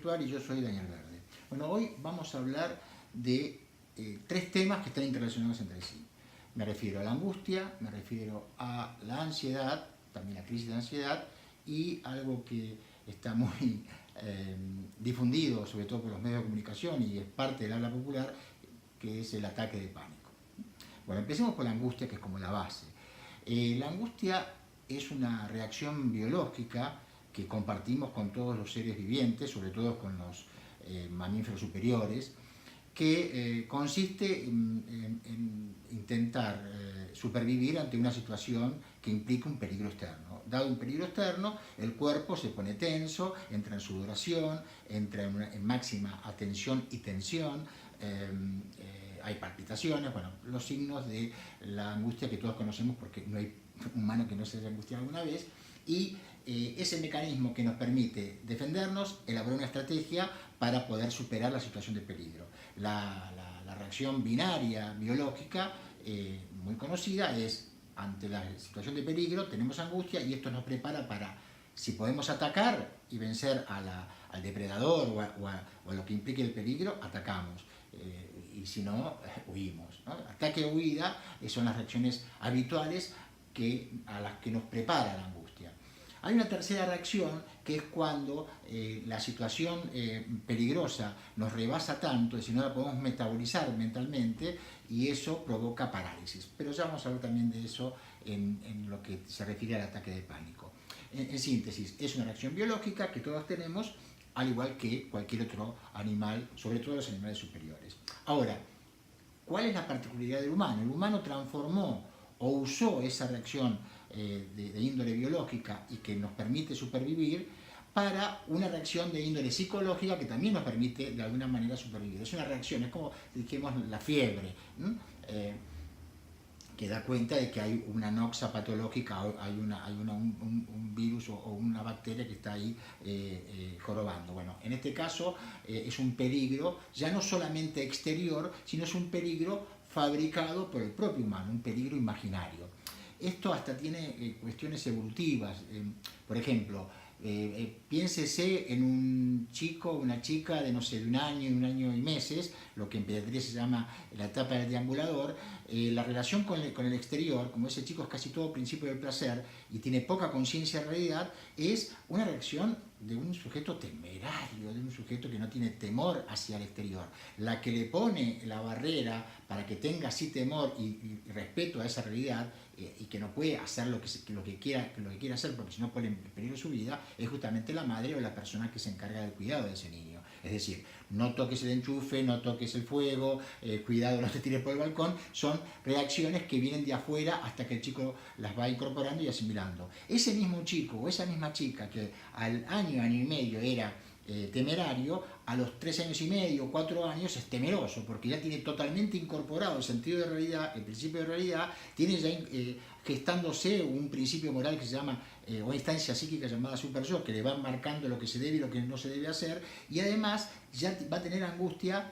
Espiritual y yo soy Daniel Verde. Bueno, hoy vamos a hablar de tres temas que están interrelacionados entre sí. Me refiero a la angustia, me refiero a la ansiedad, también la crisis de ansiedad, y algo que está muy difundido, sobre todo por los medios de comunicación y es parte del habla popular, que es el ataque de pánico. Bueno, empecemos por la angustia, que es como la base. La angustia es una reacción biológica que compartimos con todos los seres vivientes, sobre todo con los mamíferos superiores, que consiste en intentar supervivir ante una situación que implica un peligro externo. Dado un peligro externo, el cuerpo se pone tenso, entra en sudoración, entra en máxima atención y tensión, hay palpitaciones, bueno, los signos de la angustia que todos conocemos porque no hay humano que no se haya angustiado alguna vez, y ese mecanismo que nos permite defendernos, elaborar una estrategia para poder superar la situación de peligro. La reacción binaria biológica muy conocida es, ante la situación de peligro tenemos angustia y esto nos prepara para, si podemos atacar y vencer al depredador o a lo que implique el peligro, atacamos. Y si no, huimos, ¿no? Ataque o huida son las reacciones habituales a las que nos prepara la angustia. Hay una tercera reacción que es cuando la situación peligrosa nos rebasa tanto, es decir, no la podemos metabolizar mentalmente y eso provoca parálisis. Pero ya vamos a hablar también de eso en lo que se refiere al ataque de pánico. En síntesis, es una reacción biológica que todos tenemos, al igual que cualquier otro animal, sobre todo los animales superiores. Ahora, ¿cuál es la particularidad del humano? El humano transformó o usó esa reacción de índole biológica y que nos permite supervivir para una reacción de índole psicológica que también nos permite de alguna manera supervivir. Es una reacción, es como dijimos la fiebre, que da cuenta de que hay una noxa patológica, hay un virus o una bacteria que está ahí jorobando. Bueno, en este caso es un peligro ya no solamente exterior, sino es un peligro fabricado por el propio humano, un peligro imaginario. Esto hasta tiene cuestiones evolutivas. Por ejemplo, piénsese en un chico o una chica de, no sé, de un año y meses, lo que en pediatría se llama la etapa del deambulador. La relación con el exterior, como ese chico es casi todo principio del placer y tiene poca conciencia de realidad, es una reacción de un sujeto temerario, de un sujeto que no tiene temor hacia el exterior. La que le pone la barrera para que tenga así temor y respeto a esa realidad y que no puede hacer lo que quiera hacer porque si no pone en peligro su vida, es justamente la madre o la persona que se encarga del cuidado de ese niño. Es decir, no toques el enchufe, no toques el fuego, cuidado, no te tires por el balcón. Son reacciones que vienen de afuera hasta que el chico las va incorporando y asimilando. Ese mismo chico o esa misma chica que al año y medio era temerario, a los 3 años y medio, 4 años es temeroso, porque ya tiene totalmente incorporado el sentido de realidad, el principio de realidad, tiene ya gestándose un principio moral que se llama, o una instancia psíquica llamada super yo, que le va marcando lo que se debe y lo que no se debe hacer, y además ya va a tener angustia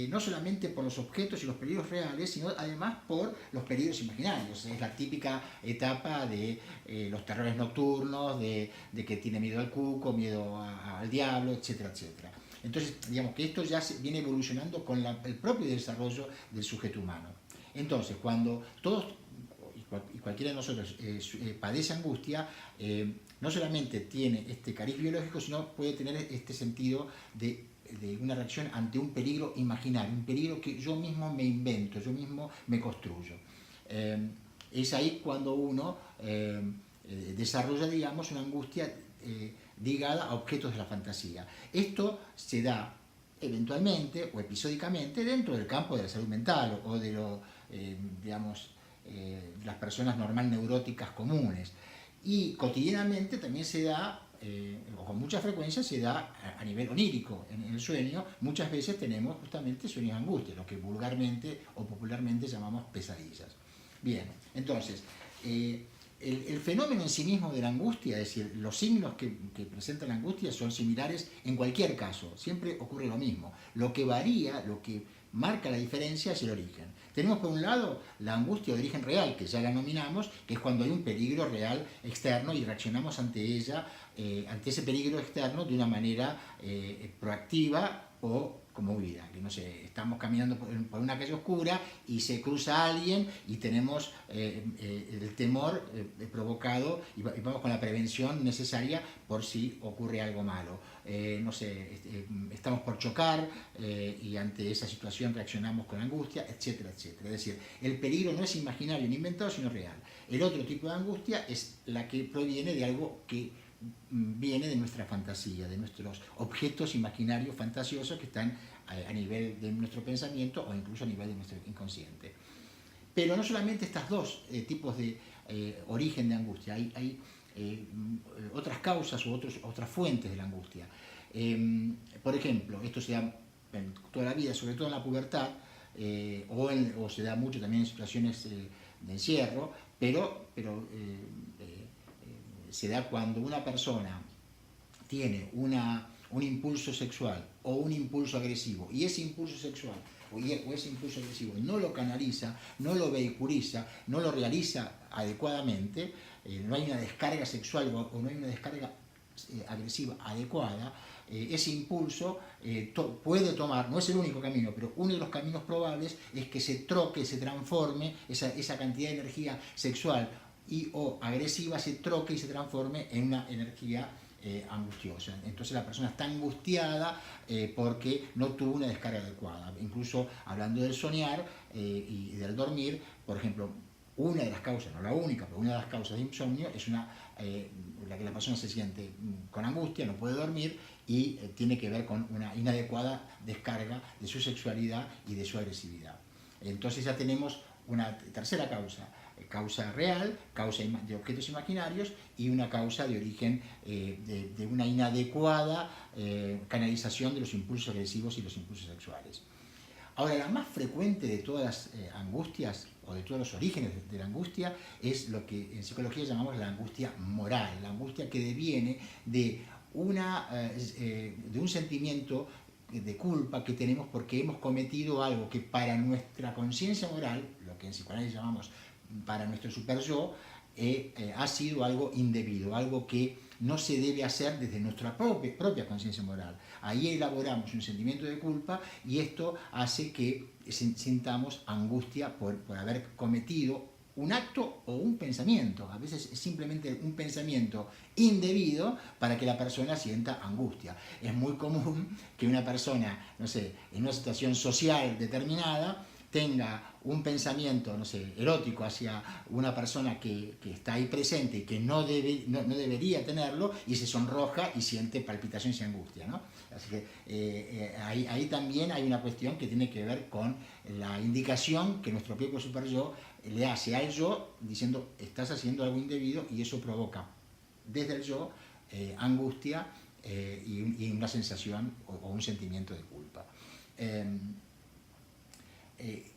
no solamente por los objetos y los peligros reales, sino además por los peligros imaginarios. Es la típica etapa de los terrores nocturnos, de que tiene miedo al cuco, miedo al diablo, etcétera, etcétera. Entonces, digamos que esto ya viene evolucionando con el propio desarrollo del sujeto humano. Entonces, cuando todos y cualquiera de nosotros padece angustia, no solamente tiene este cariz biológico, sino puede tener este sentido de una reacción ante un peligro imaginario, un peligro que yo mismo me invento, yo mismo me construyo. Es ahí cuando uno desarrolla, digamos, una angustia ligada a objetos de la fantasía. Esto se da eventualmente o episódicamente dentro del campo de la salud mental o de las personas normal neuróticas comunes. Y cotidianamente también se da, o con mucha frecuencia se da a nivel onírico. En el sueño muchas veces tenemos justamente sueños de angustia, lo que vulgarmente o popularmente llamamos pesadillas. Bien, entonces, el fenómeno en sí mismo de la angustia, es decir, los signos que presentan la angustia son similares en cualquier caso, siempre ocurre lo mismo. Lo que varía, lo que marca la diferencia es el origen. Tenemos por un lado la angustia de origen real, que ya la nominamos, que es cuando hay un peligro real externo y reaccionamos ante ella ante ese peligro externo de una manera proactiva o como huida, que no sé, estamos caminando por una calle oscura y se cruza alguien y tenemos el temor provocado y vamos con la prevención necesaria por si ocurre algo malo. No sé, estamos por chocar y ante esa situación reaccionamos con angustia, etcétera, etcétera. Es decir, el peligro no es imaginario ni inventado, sino real. El otro tipo de angustia es la que proviene de algo que viene de nuestra fantasía, de nuestros objetos imaginarios fantasiosos que están a nivel de nuestro pensamiento o incluso a nivel de nuestro inconsciente. Pero no solamente estos dos tipos de origen de angustia, hay otras causas u otras fuentes de la angustia. Por ejemplo, esto se da en toda la vida, sobre todo en la pubertad, o se da mucho también en situaciones de encierro, pero se da cuando una persona tiene un impulso sexual o un impulso agresivo y ese impulso sexual o ese impulso agresivo no lo canaliza, no lo vehiculiza, no lo realiza adecuadamente, no hay una descarga sexual o no hay una descarga agresiva adecuada, ese impulso puede tomar, no es el único camino, pero uno de los caminos probables es que se troque, se transforme esa cantidad de energía sexual o agresiva, se troque y se transforme en una energía angustiosa. Entonces la persona está angustiada porque no tuvo una descarga adecuada. Incluso hablando del soñar y del dormir, por ejemplo, una de las causas, no la única, pero una de las causas de insomnio es la que la persona se siente con angustia, no puede dormir y tiene que ver con una inadecuada descarga de su sexualidad y de su agresividad. Entonces ya tenemos una tercera causa real, causa de objetos imaginarios y una causa de origen de una inadecuada canalización de los impulsos agresivos y los impulsos sexuales. Ahora, la más frecuente de todas las angustias o de todos los orígenes de la angustia es lo que en psicología llamamos la angustia moral, la angustia que deviene de un sentimiento de culpa que tenemos porque hemos cometido algo que para nuestra conciencia moral, lo que en psicoanálisis llamamos para nuestro super yo, ha sido algo indebido, algo que no se debe hacer desde nuestra propia conciencia moral. Ahí elaboramos un sentimiento de culpa y esto hace que sintamos angustia por haber cometido un acto o un pensamiento. A veces es simplemente un pensamiento indebido para que la persona sienta angustia. Es muy común que una persona, no sé, en una situación social determinada, tenga un pensamiento, no sé, erótico hacia una persona que está ahí presente y que no debería tenerlo y se sonroja y siente palpitaciones y angustia, ¿no? Así que ahí también hay una cuestión que tiene que ver con la indicación que nuestro propio super yo le hace al yo diciendo estás haciendo algo indebido y eso provoca desde el yo angustia y una sensación o un sentimiento de culpa.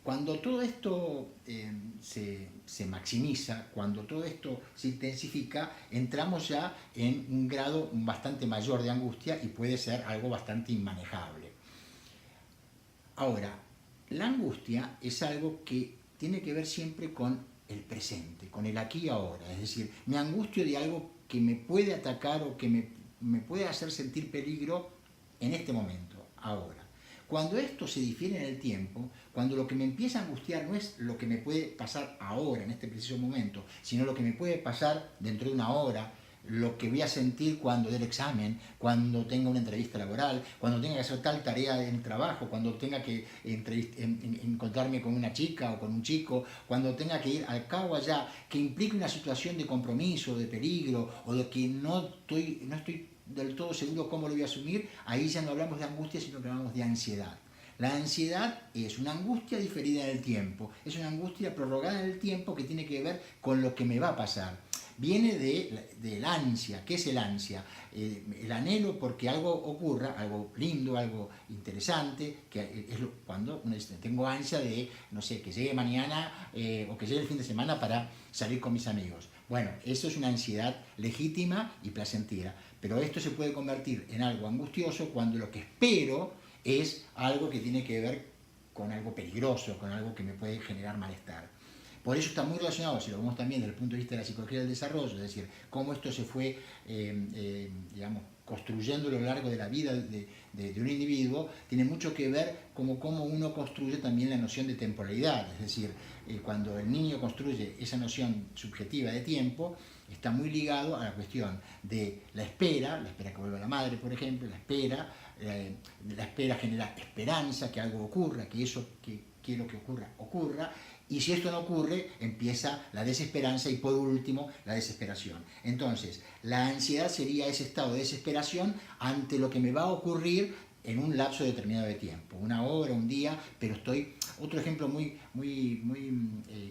Cuando todo esto se maximiza, cuando todo esto se intensifica, entramos ya en un grado bastante mayor de angustia y puede ser algo bastante inmanejable. Ahora, la angustia es algo que tiene que ver siempre con el presente, con el aquí y ahora. Es decir, me angustio de algo que me puede atacar o que me puede hacer sentir peligro en este momento, ahora. Cuando esto se difiere en el tiempo, cuando lo que me empieza a angustiar no es lo que me puede pasar ahora, en este preciso momento, sino lo que me puede pasar dentro de una hora, lo que voy a sentir cuando dé el examen, cuando tenga una entrevista laboral, cuando tenga que hacer tal tarea en el trabajo, cuando tenga que encontrarme con una chica o con un chico, cuando tenga que ir al cabo allá, que implique una situación de compromiso, de peligro, o de que no estoy del todo seguro cómo lo voy a asumir, ahí ya no hablamos de angustia, sino que hablamos de ansiedad. La ansiedad es una angustia diferida en el tiempo, es una angustia prorrogada en el tiempo que tiene que ver con lo que me va a pasar. Viene del ansia. ¿Qué es el ansia? El anhelo porque algo ocurra, algo lindo, algo interesante, que es cuando uno dice, tengo ansia de, no sé, que llegue mañana o que llegue el fin de semana para salir con mis amigos. Bueno, eso es una ansiedad legítima y placentera, pero esto se puede convertir en algo angustioso cuando lo que espero es algo que tiene que ver con algo peligroso, con algo que me puede generar malestar. Por eso está muy relacionado, si lo vemos también desde el punto de vista de la psicología del desarrollo, es decir, cómo esto se fue, digamos, construyendo a lo largo de la vida de un individuo, tiene mucho que ver cómo uno construye también la noción de temporalidad. Es decir, cuando el niño construye esa noción subjetiva de tiempo, está muy ligado a la cuestión de la espera que vuelva la madre, por ejemplo, la espera genera esperanza, que algo ocurra, que eso que quiero que ocurra, y si esto no ocurre, empieza la desesperanza y por último la desesperación. Entonces, la ansiedad sería ese estado de desesperación ante lo que me va a ocurrir en un lapso determinado de tiempo, una hora, un día, pero otro ejemplo muy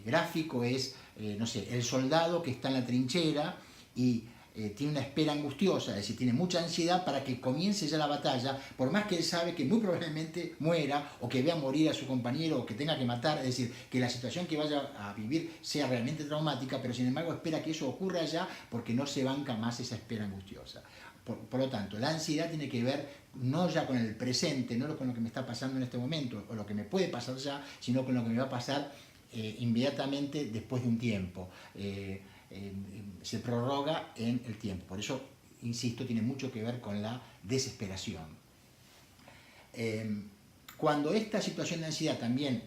gráfico es, no sé, el soldado que está en la trinchera y tiene una espera angustiosa, es decir, tiene mucha ansiedad para que comience ya la batalla, por más que él sabe que muy probablemente muera, o que vea morir a su compañero, o que tenga que matar, es decir, que la situación que vaya a vivir sea realmente traumática, pero sin embargo espera que eso ocurra ya porque no se banca más esa espera angustiosa. Por lo tanto, la ansiedad tiene que ver no ya con el presente, no con lo que me está pasando en este momento, o lo que me puede pasar ya, sino con lo que me va a pasar inmediatamente después de un tiempo. Se prorroga en el tiempo. Por eso, insisto, tiene mucho que ver con la desesperación. Cuando esta situación de ansiedad también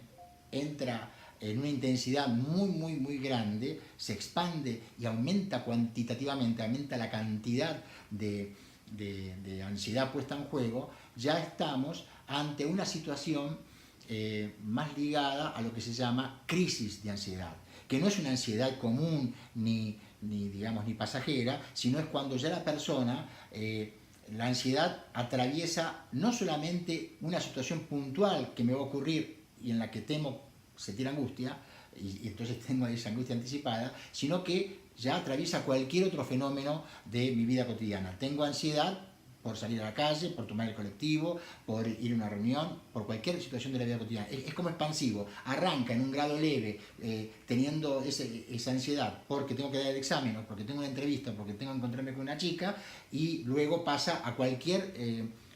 entra en una intensidad muy grande, se expande y aumenta cuantitativamente, aumenta la cantidad de ansiedad puesta en juego, ya estamos ante una situación más ligada a lo que se llama crisis de ansiedad, que no es una ansiedad común ni pasajera, sino es cuando ya la persona, la ansiedad atraviesa no solamente una situación puntual que me va a ocurrir y en la que temo sentir angustia, y entonces tengo esa angustia anticipada, sino que ya atraviesa cualquier otro fenómeno de mi vida cotidiana. Tengo ansiedad por salir a la calle, por tomar el colectivo, por ir a una reunión, por cualquier situación de la vida cotidiana. Es como expansivo, arranca en un grado leve, teniendo esa ansiedad porque tengo que dar el examen, o porque tengo una entrevista, porque tengo que encontrarme con una chica, y luego pasa a cualquier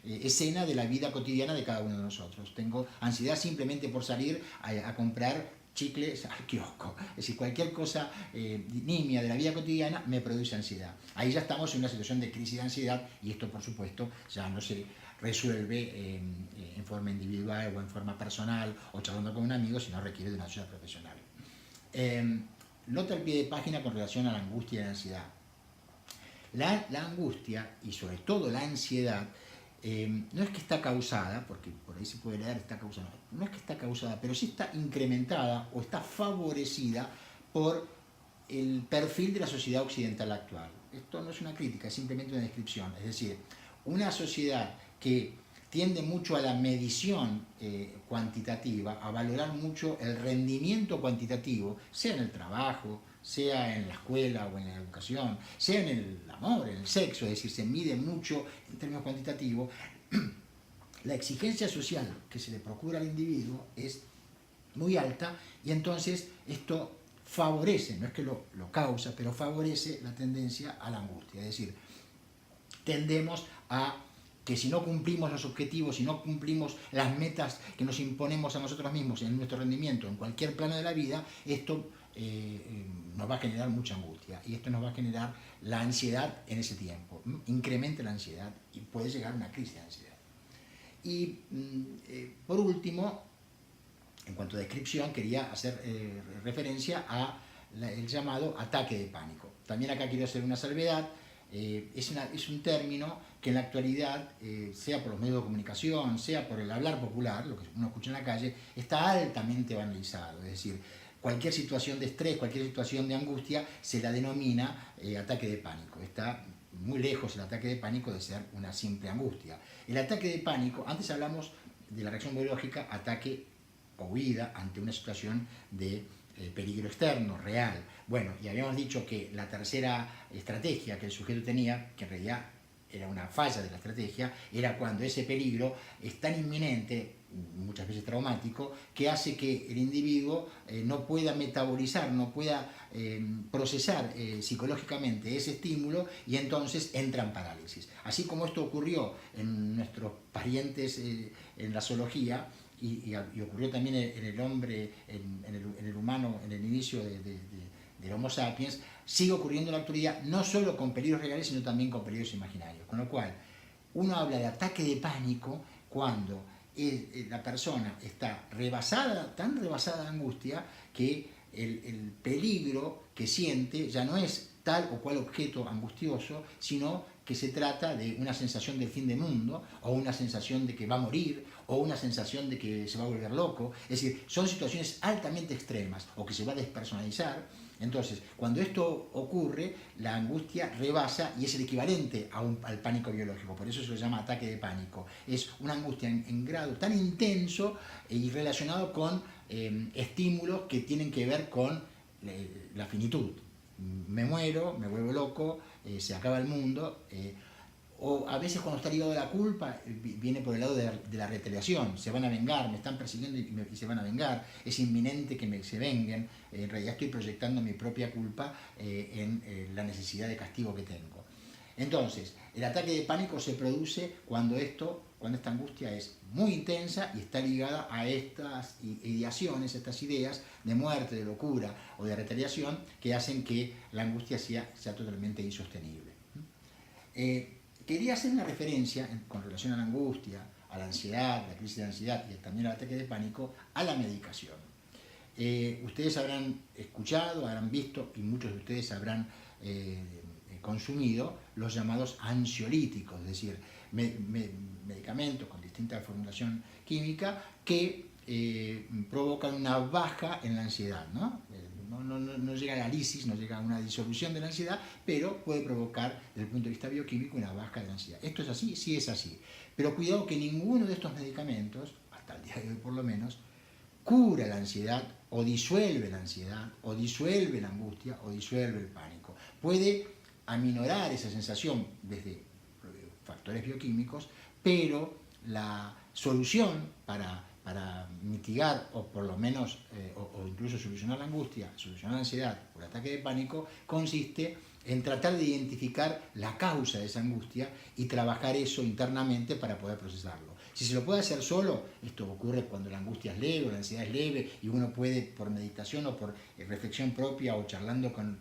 escena de la vida cotidiana de cada uno de nosotros. Tengo ansiedad simplemente por salir a comprar chicles al kiosco. Es decir, cualquier cosa nimia de la vida cotidiana me produce ansiedad. Ahí ya estamos en una situación de crisis de ansiedad, y esto, por supuesto, ya no se resuelve en forma individual o en forma personal o charlando con un amigo, sino requiere de una ayuda profesional. Nota al pie de página con relación a la angustia y la ansiedad. La angustia, y sobre todo la ansiedad, no es que está causada, porque por ahí se puede leer está causada, no es que está causada, pero sí está incrementada o está favorecida por el perfil de la sociedad occidental actual. Esto no es una crítica, es simplemente una descripción. Es decir, una sociedad que tiende mucho a la medición cuantitativa, a valorar mucho el rendimiento cuantitativo, sea en el trabajo, sea en la escuela o en la educación, sea en el amor, en el sexo, es decir, se mide mucho en términos cuantitativos. La exigencia social que se le procura al individuo es muy alta, y entonces esto favorece, no es que lo causa, pero favorece la tendencia a la angustia. Es decir, tendemos a que si no cumplimos los objetivos, si no cumplimos las metas que nos imponemos a nosotros mismos en nuestro rendimiento, en cualquier plano de la vida, esto nos va a generar mucha angustia, y esto nos va a generar la ansiedad en ese tiempo. Incrementa la ansiedad y puede llegar a una crisis de ansiedad. Y por último, en cuanto a descripción, quería hacer referencia al llamado ataque de pánico. También acá quiero hacer una salvedad. Es un término que en la actualidad, sea por los medios de comunicación, sea por el hablar popular, lo que uno escucha en la calle, está altamente banalizado. Es decir, cualquier situación de estrés, cualquier situación de angustia, se la denomina ataque de pánico. Está muy lejos el ataque de pánico de ser una simple angustia. El ataque de pánico, antes hablamos de la reacción biológica, ataque o huida ante una situación de peligro externo, real. Bueno, y habíamos dicho que la tercera estrategia que el sujeto tenía, que en realidad era una falla de la estrategia, era cuando ese peligro es tan inminente, muchas veces traumático, que hace que el individuo no pueda metabolizar, no pueda procesar psicológicamente ese estímulo, y entonces entra en parálisis. Así como esto ocurrió en nuestros parientes en la zoología, y ocurrió también en el hombre, en el humano, en el inicio del Homo sapiens, sigue ocurriendo en la actualidad, no solo con peligros reales, sino también con peligros imaginarios. Con lo cual, uno habla de ataque de pánico cuando la persona está rebasada, tan rebasada de angustia, que el peligro que siente ya no es tal o cual objeto angustioso, sino que se trata de una sensación del fin del mundo, o una sensación de que va a morir, o una sensación de que se va a volver loco. Es decir, son situaciones altamente extremas, o que se va a despersonalizar. Entonces, cuando esto ocurre, la angustia rebasa y es el equivalente al pánico biológico. Por eso se lo llama ataque de pánico. Es una angustia en grado tan intenso y relacionado con estímulos que tienen que ver con la finitud. Me muero, me vuelvo loco, se acaba el mundo. O a veces cuando está ligado a la culpa, viene por el lado de la retaliación. Se van a vengar, me están persiguiendo y se van a vengar. Es inminente que se venguen. En realidad estoy proyectando mi propia culpa en la necesidad de castigo que tengo. Entonces, el ataque de pánico se produce cuando esta angustia es muy intensa y está ligada a estas ideaciones, estas ideas de muerte, de locura o de retaliación que hacen que la angustia sea totalmente insostenible. Quería hacer una referencia con relación a la angustia, a la ansiedad, la crisis de ansiedad y también al ataque de pánico, a la medicación. Ustedes habrán escuchado, habrán visto y muchos de ustedes habrán consumido los llamados ansiolíticos, es decir, medicamentos con distinta formulación química que provocan una baja en la ansiedad, ¿no? No llega a la lisis, no llega a una disolución de la ansiedad, pero puede provocar, desde el punto de vista bioquímico, una baja de la ansiedad. ¿Esto es así? Sí es así. Pero cuidado que ninguno de estos medicamentos, hasta el día de hoy por lo menos, cura la ansiedad, o disuelve la ansiedad, o disuelve la angustia, o disuelve el pánico. Puede aminorar esa sensación desde factores bioquímicos, pero la solución para mitigar o por lo menos o incluso solucionar la angustia, solucionar la ansiedad o el ataque de pánico, consiste en tratar de identificar la causa de esa angustia y trabajar eso internamente para poder procesarlo. Si se lo puede hacer solo, esto ocurre cuando la angustia es leve o la ansiedad es leve y uno puede por meditación o por reflexión propia o charlando con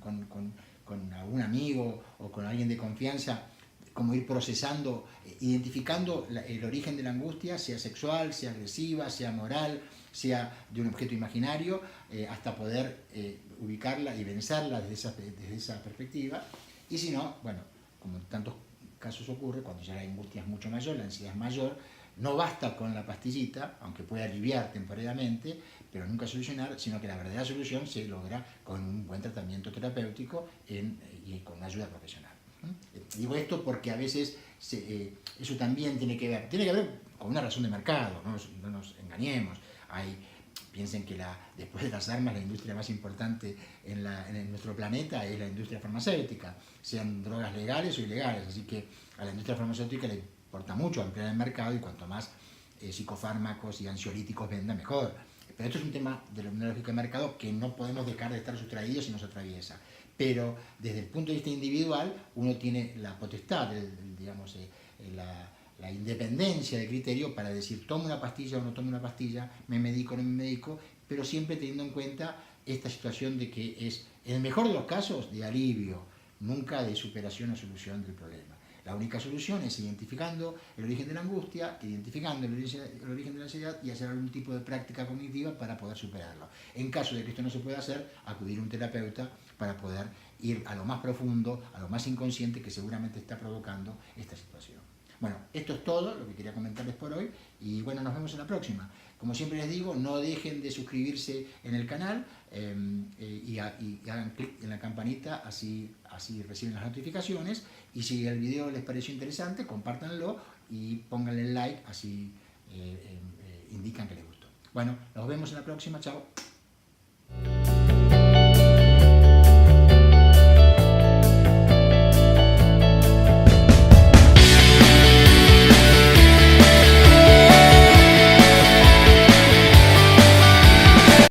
algún amigo o con alguien de confianza, como ir procesando, identificando el origen de la angustia, sea sexual, sea agresiva, sea moral, sea de un objeto imaginario, hasta poder ubicarla y vencerla desde esa perspectiva. Y si no, bueno, como en tantos casos ocurre, cuando ya la angustia es mucho mayor, la ansiedad es mayor, no basta con la pastillita, aunque pueda aliviar temporariamente, pero nunca solucionar, sino que la verdadera solución se logra con un buen tratamiento terapéutico y con una ayuda profesional. Digo esto porque a veces eso también tiene que ver con una razón de mercado, no nos engañemos. Piensen que después de las armas, la industria más importante en nuestro planeta es la industria farmacéutica, sean drogas legales o ilegales, así que a la industria farmacéutica le importa mucho ampliar el mercado y cuanto más psicofármacos y ansiolíticos venda, mejor. Pero esto es un tema de la lógica de mercado que no podemos dejar de estar sustraídos y nos atraviesa. Pero desde el punto de vista individual, uno tiene la potestad, la independencia de criterio para decir tomo una pastilla o no tomo una pastilla, me medico o no me medico, pero siempre teniendo en cuenta esta situación de que es, en el mejor de los casos, de alivio, nunca de superación o solución del problema. La única solución es identificando el origen de la angustia, identificando el origen de la ansiedad y hacer algún tipo de práctica cognitiva para poder superarlo. En caso de que esto no se pueda hacer, acudir a un terapeuta para poder ir a lo más profundo, a lo más inconsciente que seguramente está provocando esta situación. Bueno, esto es todo lo que quería comentarles por hoy y bueno, nos vemos en la próxima. Como siempre les digo, no dejen de suscribirse en el canal y hagan clic en la campanita, así reciben las notificaciones. Y si el video les pareció interesante, compártanlo y pónganle like, así indican que les gustó. Bueno, nos vemos en la próxima, chao.